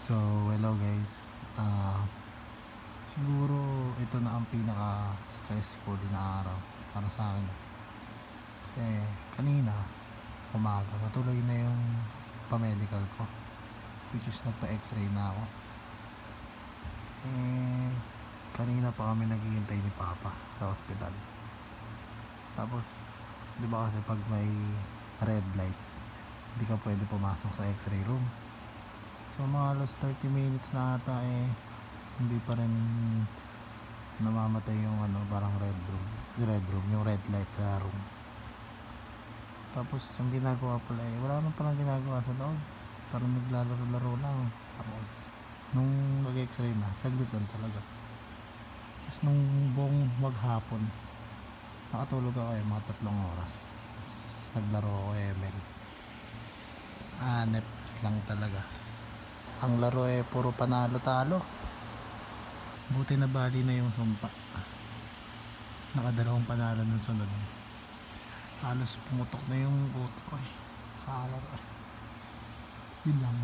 So, hello guys. Siguro ito na ang pinaka-stressful na araw para sa akin. Kasi kanina, umaga, natuloy na yung pa-medical ko. Which is nagpa-x-ray na ako. Eh, kanina pa kami naghihintay ni Papa sa ospital. Tapos, di ba kasi pag may red light, hindi ka pwede pumasok sa x-ray room. So, mga alas 30 minutes na ata hindi pa rin namamatay yung parang red room, yung red light sa room. Tapos ang ginagawa pala wala naman palang ginagawa sa loob, parang naglalaro-laro lang ako. Nung nag-x-ray na, saglit lang talaga. Tapos nung buong maghapon, nakatulog ako mga 3 oras. Naglaro ako ML. Net lang talaga. Ang laro puro panalo-talo. Buti na bali na yung sumpa. Nakadalawang panalo nun sunod. Halos pumutok na yung utak ko kakalaro. Yun lang.